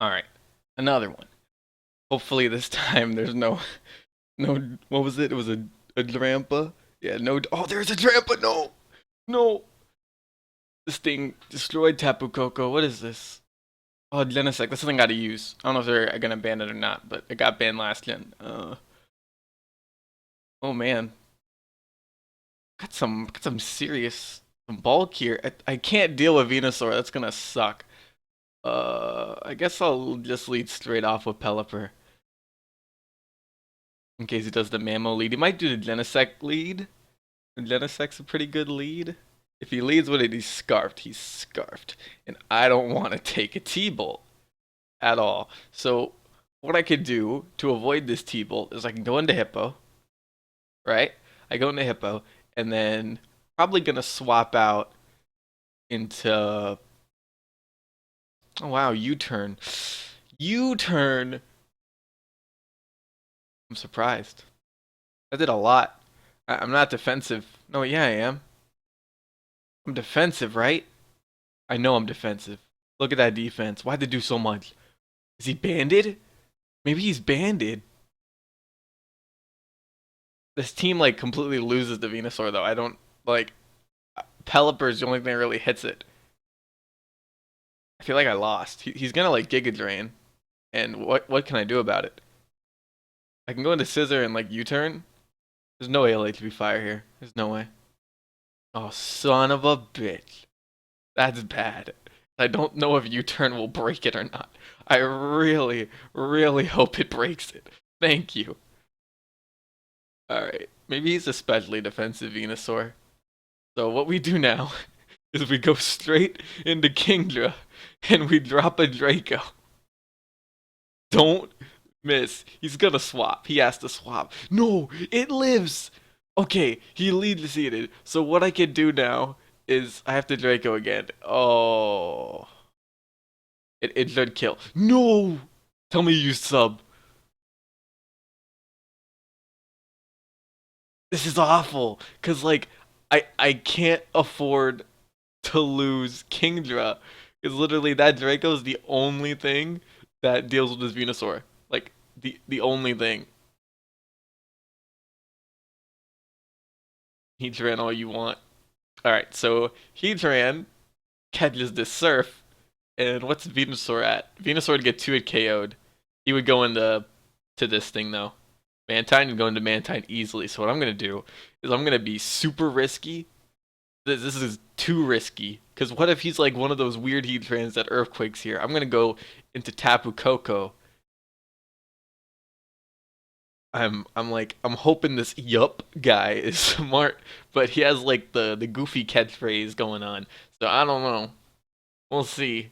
Alright. Another one. Hopefully this time there's no, what was it? It was a Drampa? Yeah, no, oh, there's a Drampa! No! No! This thing destroyed Tapu Koko. What is this? Oh, Genesect. That's something I gotta use. I don't know if they're gonna ban it or not, but it got banned last gen. Oh man. Got some serious some bulk here. I can't deal with Venusaur. That's gonna suck. I guess I'll just lead straight off with Pelipper. In case he does the Mammo lead. He might do the Genesect lead. And Genesect's a pretty good lead. If he leads with it, he's scarfed. He's scarfed. And I don't want to take a T-Bolt at all. So what I could do to avoid this T-Bolt is I can go into Hippo, right? I go into Hippo, and then probably gonna swap out into oh wow, U-turn. U-turn. I'm surprised. I did a lot. I'm not defensive. No, yeah, I am. I'm defensive, right? I know I'm defensive. Look at that defense. Why'd they do so much? Is he banded? Maybe he's banded. This team like completely loses the Venusaur though. I don't like Pelipper's the only thing that really hits it. I feel like I lost. He's gonna like Giga Drain, and what can I do about it? I can go into Scissor and like U-turn. There's no way LHB fire here. There's no way. Oh son of a bitch. That's bad. I don't know if U-turn will break it or not. I really, really hope it breaks it. Thank you. Alright. Maybe he's especially defensive Venusaur. So what we do now is we go straight into Kingdra and we drop a Draco. Don't miss. He's gonna swap. He has to swap. No, it lives. Okay, he lead seated. So what I can do now is I have to Draco again. Oh, it should kill. No, tell me you sub. This is awful. Cause like I can't afford to lose Kingdra. Cause literally that Draco is the only thing that deals with this Venusaur. Like the only thing. Heatran all you want. Alright, so Heatran catches this Surf, and what's Venusaur at? Venusaur would get 2-hit KO'd. He would go into this thing though. Mantine would go into Mantine easily. So what I'm gonna do is I'm gonna be super risky. This is too risky. Cause what if he's like one of those weird Heatrans that earthquakes here? I'm gonna go into Tapu Koko. I'm hoping this yup guy is smart, but he has like the goofy catchphrase going on. So I don't know. We'll see.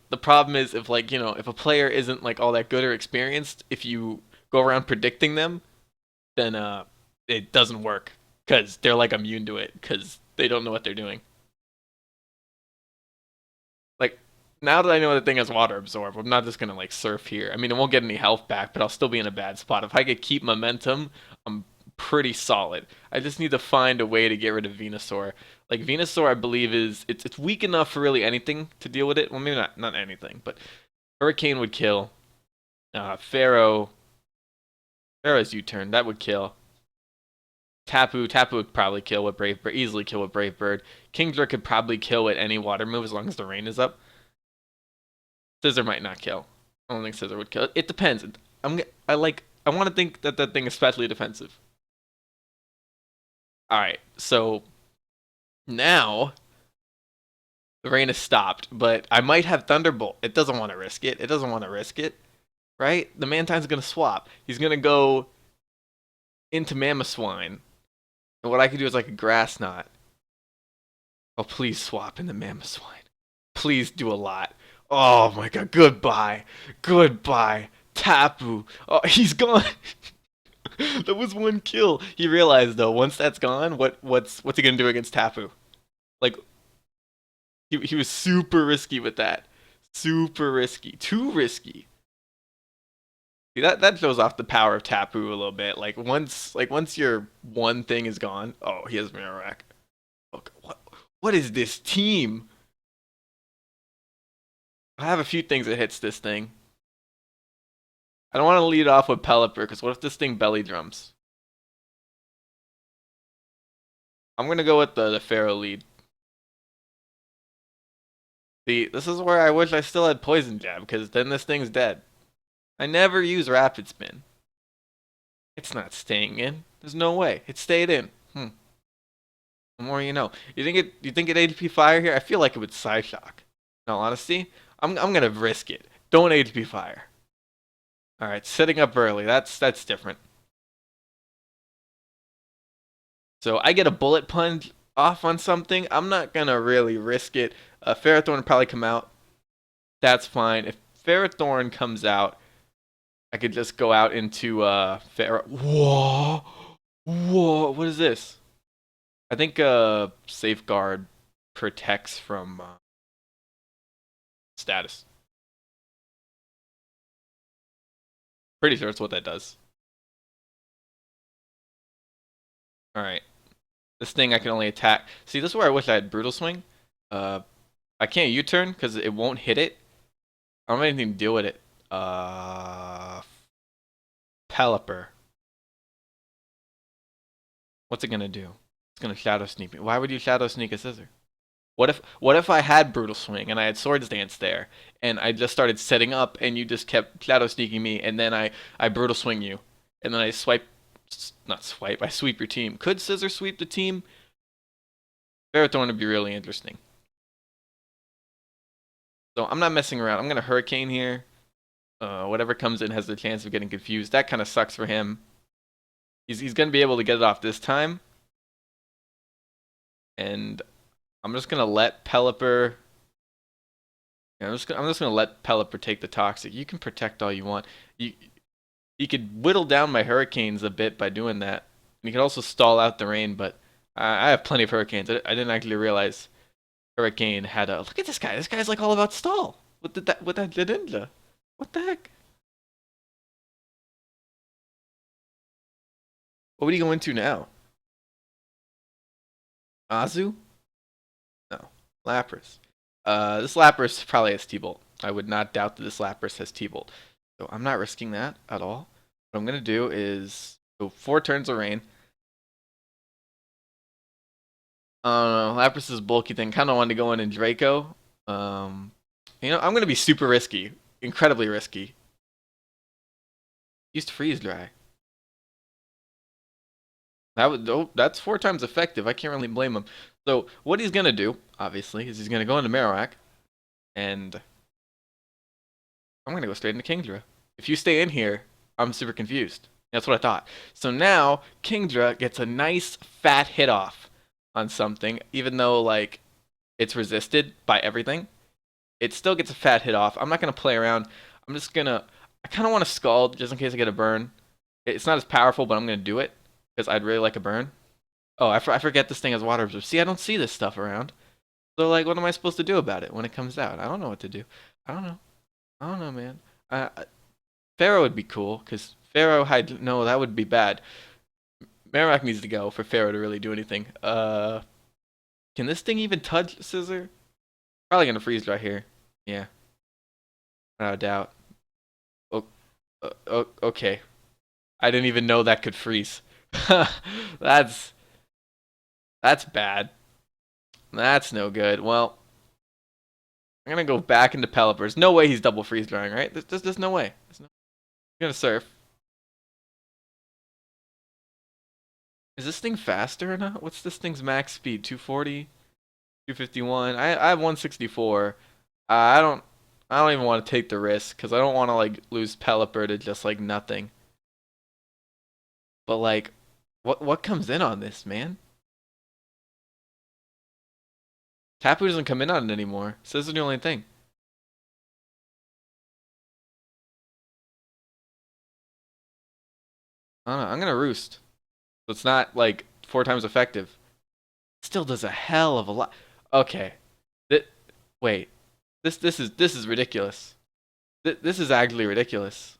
The problem is if like, if a player isn't like all that good or experienced, if you go around predicting them, then it doesn't work cuz they're like immune to it cuz they don't know what they're doing. Like now that I know the thing has water absorb, I'm not just gonna like surf here. I mean, it won't get any health back, but I'll still be in a bad spot. If I could keep momentum, I'm pretty solid. I just need to find a way to get rid of Venusaur. Like Venusaur, I believe it's weak enough for really anything to deal with it. Well, maybe not anything, but Hurricane would kill. Pharaoh's U-turn that would kill. Tapu would probably kill with Brave Bird, easily kill with Brave Bird. Kingdra could probably kill with any water move as long as the rain is up. Scissor might not kill. I don't think Scissor would kill. It depends. I want to think that that thing is especially defensive. All right, so now the rain has stopped, but I might have Thunderbolt. It doesn't want to risk it. It doesn't want to risk it, right? The Mantine's gonna swap. He's gonna go into Mamoswine, and what I could do is like a Grass Knot. Oh, please swap into Mamoswine. Please do a lot. Oh my god, goodbye. Goodbye. Tapu. Oh, he's gone. That was one kill. He realized though, once that's gone, what's he gonna do against Tapu? Like he was super risky with that. Super risky. Too risky. See, that shows off the power of Tapu a little bit. Like once your one thing is gone. Oh, he has Marowak. Okay, what is this team? I have a few things that hits this thing. I don't want to lead off with Pelipper, because what if this thing belly drums? I'm gonna go with the Pharaoh lead. See, this is where I wish I still had Poison Jab, because then this thing's dead. I never use Rapid Spin. It's not staying in. There's no way. It stayed in. The more you know. You think it ADP Fire here? I feel like it would Psyshock. In all honesty, I'm gonna risk it. Don't ADP Fire. All right, setting up early. That's different. So I get a Bullet Punch off on something. I'm not gonna really risk it. Ferrothorn will probably come out. That's fine. If Ferrothorn comes out, I could just go out into Whoa, whoa! What is this? I think Safeguard protects from status. Pretty sure that's what that does. All right. This thing I can only attack. See, this is where I wish I had Brutal Swing. Uh, I can't U-turn because it won't hit it. I don't have anything to deal with it. Pelipper. What's it gonna do? It's gonna Shadow Sneak me. Why would you Shadow Sneak a Scissor? What if I had Brutal Swing and I had Swords Dance there and I just started setting up and you just kept Shadow Sneaking me and then I Brutal Swing you and then I I sweep your team. Could Scissor sweep the team? Ferrothorn would be really interesting. So I'm not messing around. I'm gonna Hurricane here. Whatever comes in has the chance of getting confused. That kind of sucks for him. He's gonna be able to get it off this time. And I'm just gonna let Pelipper. I'm just gonna let Pelipper take the toxic. You can protect all you want. You could whittle down my hurricanes a bit by doing that. And you can also stall out the rain, but I have plenty of hurricanes. I didn't actually realize Hurricane had a look at this guy. This guy's like all about stall. What did that ninja? What the heck? What would he go into now? Azu? No. Lapras. This Lapras probably has T-Bolt. I would not doubt that this Lapras has T-Bolt. So I'm not risking that at all. What I'm going to do is go 4 turns of rain. Lapras' bulky thing. Kind of wanted to go in Draco. I'm going to be super risky. Incredibly risky. Used Freeze Dry. That's 4 times effective. I can't really blame him. So what he's gonna do, obviously, is he's gonna go into Marowak, and I'm gonna go straight into Kingdra. If you stay in here, I'm super confused. That's what I thought. So now Kingdra gets a nice fat hit off on something, even though like it's resisted by everything. It still gets a fat hit off. I'm not gonna play around. I'm just gonna. I kind of want to Scald just in case I get a burn. It's not as powerful, but I'm gonna do it because I'd really like a burn. Oh, I forget this thing has water absorb. See, I don't see this stuff around. So, like, what am I supposed to do about it when it comes out? I don't know what to do. I don't know. I don't know, man. Pharaoh would be cool, because Pharaoh had... No, that would be bad. Marowak needs to go for Pharaoh to really do anything. Can this thing even touch Scissor? Probably going to freeze dry here. Yeah. Without a doubt. Okay. I didn't even know that could freeze. That's bad. That's no good. Well, I'm gonna go back into Pelipper's. No way he's double freeze drying, right? There's no way. I'm gonna surf. Is this thing faster or not? What's this thing's max speed? 240, 251. I have 164. I don't even want to take the risk because I don't want to like lose Pelipper to just like nothing. But like, what comes in on this, man? Tapu doesn't come in on it anymore. So this is the only thing. I don't know. I'm gonna roost. So it's not like 4 times effective. Still does a hell of a lot. Okay. Th Wait. This is ridiculous. This is actually ridiculous.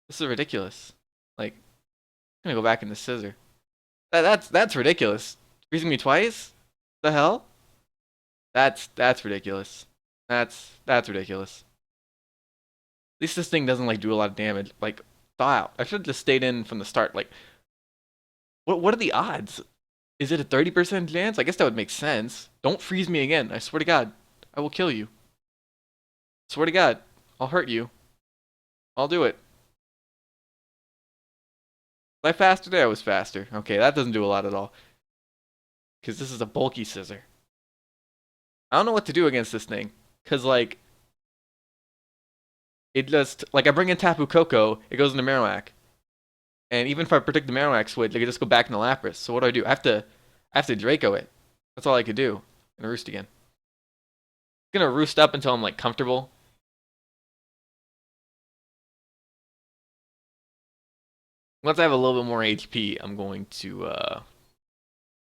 This is ridiculous. Like, I'm gonna go back into Scissor. That's ridiculous. Freezing me twice? The hell? That's ridiculous. That's ridiculous. At least this thing doesn't like do a lot of damage. Like, thaw out. I should have just stayed in from the start. Like, what are the odds? Is it a 30% chance? I guess that would make sense. Don't freeze me again. I swear to God, I will kill you. Swear to God, I'll hurt you. I'll do it. Was I faster there? I was faster. Okay, that doesn't do a lot at all. Because this is a bulky scissor. I don't know what to do against this thing. Because, like, it just, like, I bring in Tapu Koko, it goes into Marowak. And even if I predict the Marowak switch, I could just go back into Lapras. So what do? I have to Draco it. That's all I could do. And roost again. I'm gonna roost up until I'm, like, comfortable. Once I have a little bit more HP, I'm going to,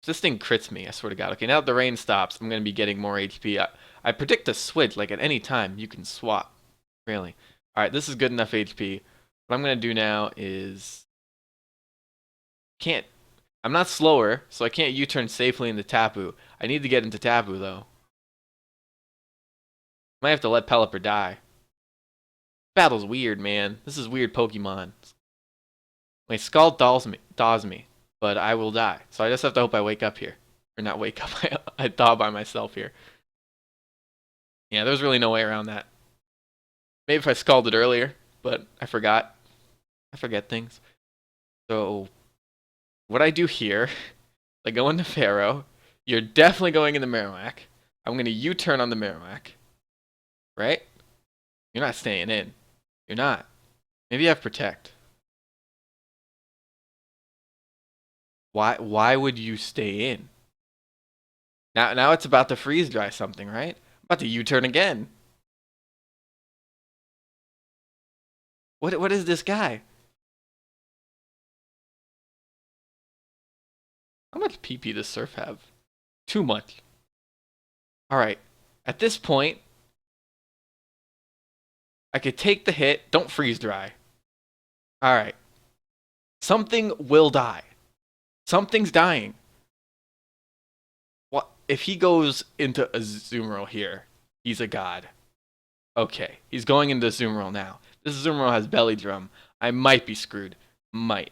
this thing crits me, I swear to God. Okay, now that the rain stops, I'm going to be getting more HP. I predict a switch, like at any time, you can swap. Really. Alright, this is good enough HP. What I'm going to do now is... I'm not slower, so I can't U-turn safely into Tapu. I need to get into Tapu, though. Might have to let Pelipper die. Battle's weird, man. This is weird Pokemon. My Scald daws me, but I will die. So I just have to hope I wake up here. Or not wake up, I thaw by myself here. Yeah, there's really no way around that. Maybe if I scalded earlier, but I forgot. I forget things. So, what I do here, I go into Pharaoh. You're definitely going into Marowak. I'm going to U-turn on the Marowak. Right? You're not staying in. You're not. Maybe you have Protect. Why would you stay in? Now it's about to freeze dry something, right? I'm about to U-turn again. What is this guy? How much PP does Surf have? Too much. Alright. At this point, I could take the hit. Don't freeze dry. Alright. Something will die. Something's dying. What if he goes into Azumarill here? He's a god. Okay, he's going into Azumarill now. This Azumarill has Belly Drum. I might be screwed. Might.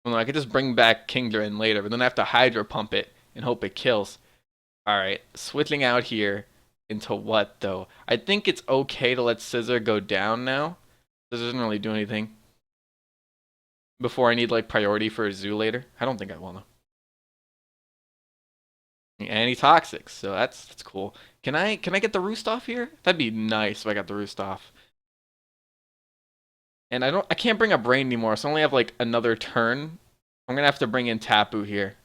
Well, no, I could just bring back Kingdra in later, but then I have to Hydro Pump it and hope it kills. Alright, switching out here into what, though? I think it's okay to let Scissor go down now. Scissor doesn't really do anything. Before I need, like, priority for a zoo later. I don't think I will, though. Anti-toxic, so that's cool. Can I get the roost off here? That'd be nice if I got the roost off. And I can't bring up Rain anymore, so I only have like another turn. I'm gonna have to bring in Tapu here.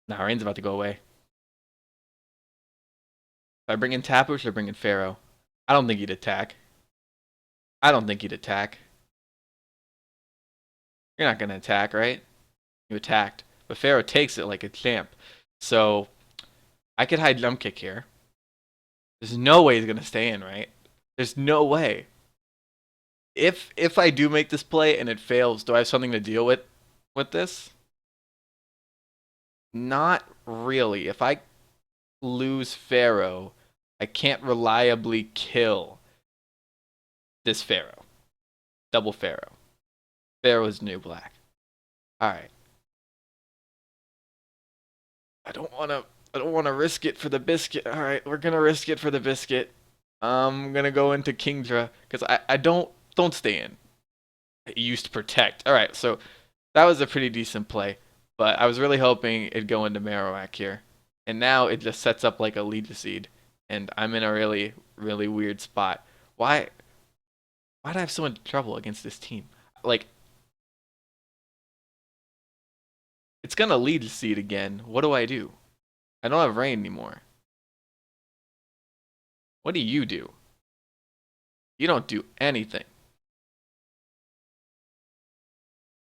Nah, Rain's about to go away. If I bring in Tapu, should I bring in Pharaoh? I don't think he'd attack. I don't think he'd attack. You're not gonna attack, right? You attacked. But Pharaoh takes it like a champ. So I could hide jump kick here. There's no way he's gonna stay in, right? There's no way. If I do make this play and it fails, do I have something to deal with this? Not really. If I lose Pharaoh, I can't reliably kill this Pharaoh. Double Pharaoh. Pharaoh's new black. Alright. I don't wanna risk it for the biscuit. Alright, we're gonna risk it for the biscuit. I'm gonna go into Kingdra, because I don't stay in. I used to protect. Alright, so that was a pretty decent play. But I was really hoping it'd go into Marowak here. And now it just sets up like a lead seed. And I'm in a really, really weird spot. Why do I have so much trouble against this team? Like, it's gonna lead seed again. What do? I don't have Rain anymore. What do? You don't do anything.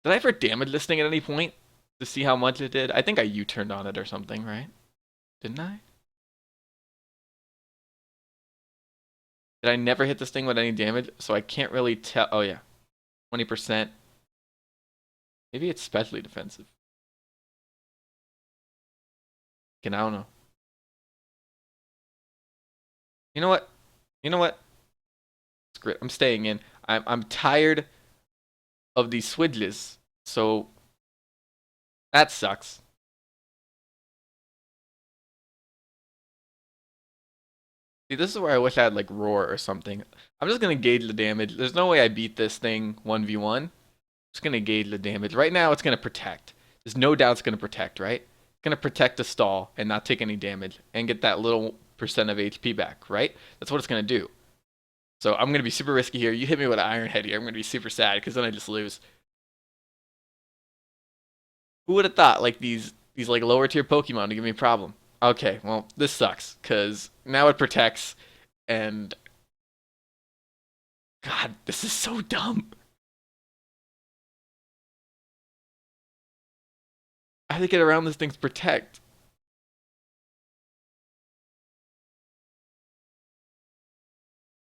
Did I ever damage this thing at any point to see how much it did? I think I U-turned on it or something, right? Didn't I? Did I never hit this thing with any damage? So I can't really tell. Oh, yeah. 20%. Maybe it's specially defensive. I don't know. You know what? You know what? Screw it. I'm staying in. I'm tired of these swidges. So that sucks. See, this is where I wish I had like roar or something. I'm just gonna gauge the damage. There's no way I beat this thing 1v1. Just gonna gauge the damage. Right now it's gonna protect. There's no doubt it's gonna protect, right? It's gonna protect the stall and not take any damage and get that little percent of HP back, right? That's what it's gonna do. So I'm gonna be super risky here. You hit me with an Iron Head here. I'm gonna be super sad because then I just lose. Who would have thought like these like lower tier Pokemon to give me a problem? Okay, well this sucks because now it protects and God, this is so dumb. I have to get around this thing's protect.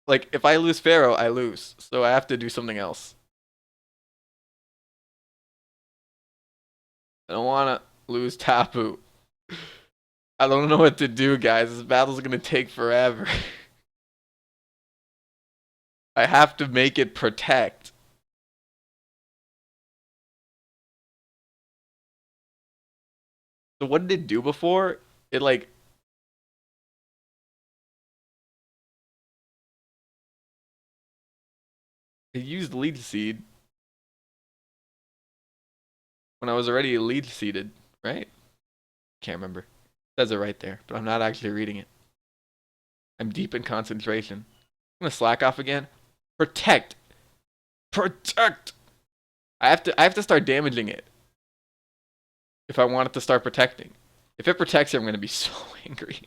Like if I lose Pharaoh, I lose. So I have to do something else. I don't wanna lose Tapu. I don't know what to do, guys. This battle's gonna take forever. I have to make it protect. So what did it do before? It like it used lead seed when I was already lead seeded, right? Can't remember. It says it right there, but I'm not actually reading it. I'm deep in concentration. I'm gonna slack off again. Protect. Protect. I have to start damaging it if I want it to start protecting. If it protects it, I'm gonna be so angry.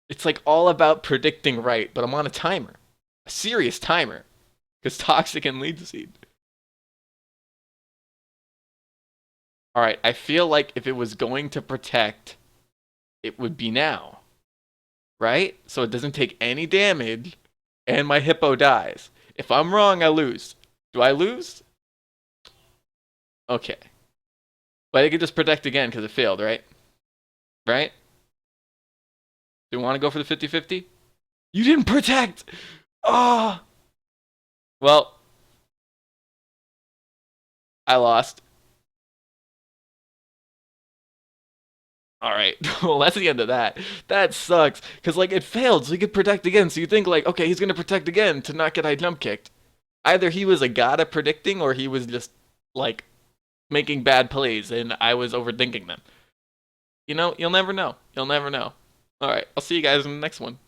It's like all about predicting right, but I'm on a timer. A serious timer. Because toxic and lead seed. Alright, I feel like if it was going to protect, it would be now. Right? So it doesn't take any damage, and my hippo dies. If I'm wrong, I lose. Do I lose? Okay. But it could just protect again because it failed, right? Right? Do you want to go for the 50-50? You didn't protect! Oh! Well, I lost. All right. Well, that's the end of that. That sucks. Because, like, it failed, so he could protect again. So you think, like, okay, he's going to protect again to not get high jump kicked. Either he was a god at predicting, or he was just, like, making bad plays, and I was overthinking them. You know, you'll never know. You'll never know. All right. I'll see you guys in the next one.